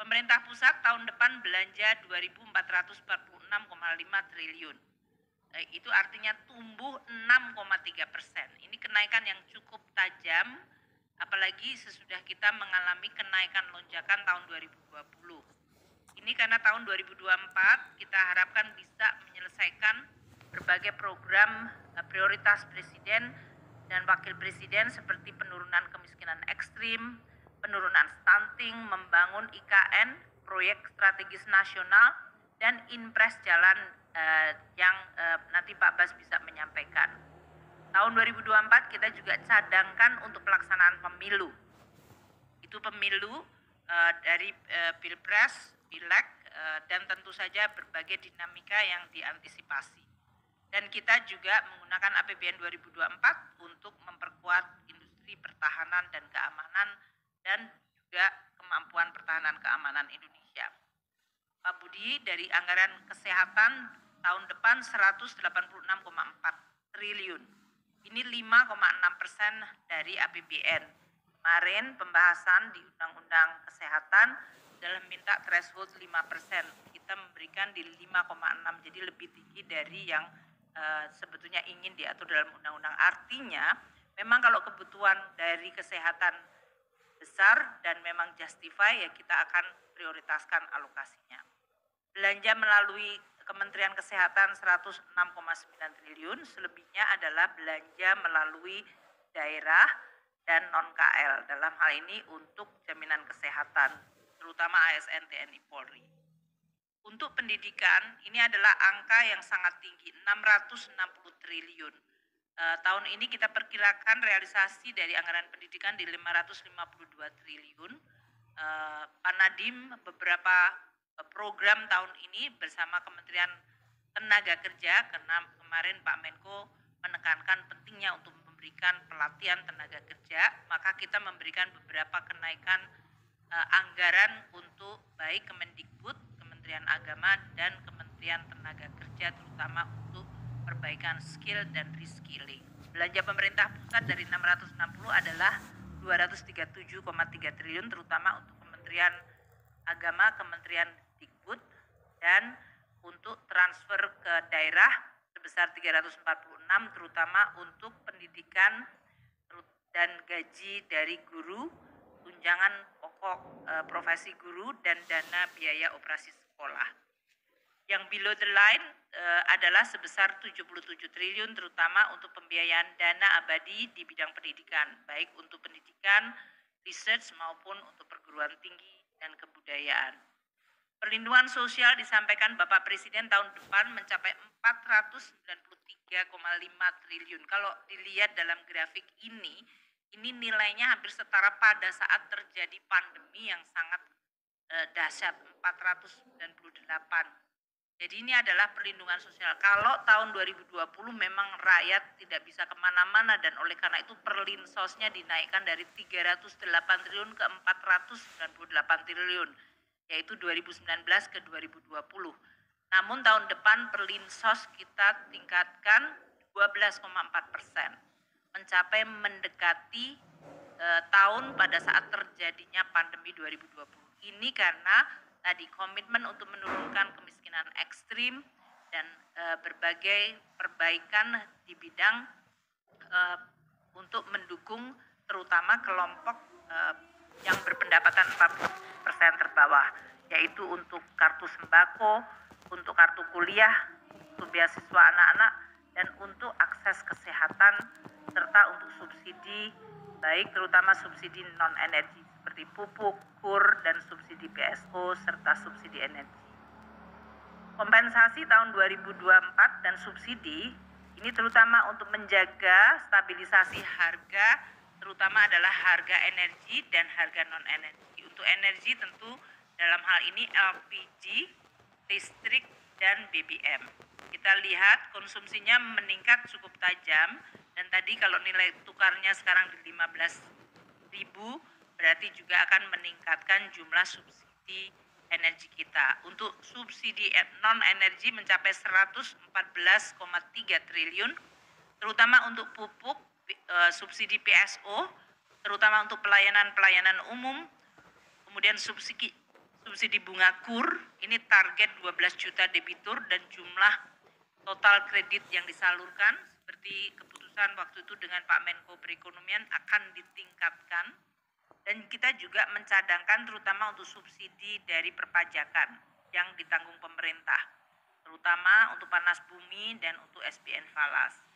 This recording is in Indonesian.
Pemerintah pusat tahun depan belanja 2.446,5 triliun. Itu artinya tumbuh 6,3%. Ini kenaikan yang cukup tajam, apalagi sesudah kita mengalami kenaikan lonjakan tahun 2020. Ini karena tahun 2024 kita harapkan bisa menyelesaikan berbagai program prioritas Presiden dan Wakil Presiden seperti penurunan kemiskinan ekstrim, penurunan stunting, membangun IKN, proyek strategis nasional, dan impres jalan yang nanti Pak Bas bisa menyampaikan. Tahun 2024 kita juga cadangkan untuk pelaksanaan pemilu. Itu pemilu dari Pilpres, Pileg, dan tentu saja berbagai dinamika yang diantisipasi. Dan kita juga menggunakan APBN 2024 untuk memperkuat industri pertahanan dan keamanan dan juga kemampuan pertahanan keamanan Indonesia. Pak Budi, dari anggaran kesehatan tahun depan 186,4 triliun. Ini 5,6% dari APBN. Kemarin pembahasan di Undang-Undang Kesehatan dalam minta threshold 5%. Kita memberikan di 5,6, jadi lebih tinggi dari yang sebetulnya ingin diatur dalam undang-undang. Artinya memang kalau kebutuhan dari kesehatan besar dan memang justify, ya kita akan prioritaskan alokasinya. Belanja melalui Kementerian Kesehatan 106,9 triliun, selebihnya adalah belanja melalui daerah dan non-KL. Dalam hal ini untuk jaminan kesehatan, terutama ASN, TNI, Polri. Untuk pendidikan, ini adalah angka yang sangat tinggi, 660 triliun. Tahun ini kita perkirakan realisasi dari anggaran pendidikan di 552 triliun. Pak Nadiem beberapa program tahun ini bersama Kementerian Tenaga Kerja, karena kemarin Pak Menko menekankan pentingnya untuk memberikan pelatihan tenaga kerja, maka kita memberikan beberapa kenaikan anggaran untuk baik Kemendikbud, Kementerian Agama, dan Kementerian Tenaga Kerja, terutama untuk perbaikan skill dan reskilling. Belanja pemerintah pusat dari 660 adalah 237,3 triliun, terutama untuk Kementerian Agama, Kementerian Dikbud, dan untuk transfer ke daerah sebesar 346, terutama untuk pendidikan dan gaji dari guru, tunjangan pokok profesi guru, dan dana biaya operasi sekolah. Yang below the line adalah sebesar 77 triliun, terutama untuk pembiayaan dana abadi di bidang pendidikan, baik untuk pendidikan, research maupun untuk perguruan tinggi dan kebudayaan. Perlindungan sosial disampaikan Bapak Presiden tahun depan mencapai 493,5 triliun. Kalau dilihat dalam grafik ini nilainya hampir setara pada saat terjadi pandemi yang sangat dahsyat, 498. Jadi ini adalah perlindungan sosial. Kalau tahun 2020 memang rakyat tidak bisa kemana-mana, dan oleh karena itu perlinsosnya dinaikkan dari 308 triliun ke 498 triliun, yaitu 2019 ke 2020. Namun tahun depan perlinsos kita tingkatkan 12,4%, mencapai mendekati tahun pada saat terjadinya pandemi 2020. Ini karena tadi komitmen untuk menurunkan kemiskinan ekstrim dan berbagai perbaikan di bidang untuk mendukung terutama kelompok yang berpendapatan 40% terbawah, yaitu untuk kartu sembako, untuk kartu kuliah, untuk beasiswa anak-anak, dan untuk akses kesehatan, serta untuk subsidi, baik terutama subsidi non-energi seperti pupuk, kur, dan subsidi PSO, serta subsidi energi. Kompensasi tahun 2024 dan subsidi ini terutama untuk menjaga stabilisasi harga, terutama adalah harga energi dan harga non-energi. Untuk energi tentu dalam hal ini LPG, listrik, dan BBM. Kita lihat konsumsinya meningkat cukup tajam, dan tadi kalau nilai tukarnya sekarang di 15.000, berarti juga akan meningkatkan jumlah subsidi energi kita. Untuk subsidi non-energi mencapai 114,3 triliun, terutama untuk pupuk, subsidi PSO, terutama untuk pelayanan umum, kemudian subsidi subsidi bunga KUR, ini target 12 juta debitur dan jumlah total kredit yang disalurkan seperti keputusan waktu itu dengan Pak Menko Perekonomian akan ditingkatkan. Dan kita juga mencadangkan terutama untuk subsidi dari perpajakan yang ditanggung pemerintah, terutama untuk panas bumi dan untuk SBN Falas.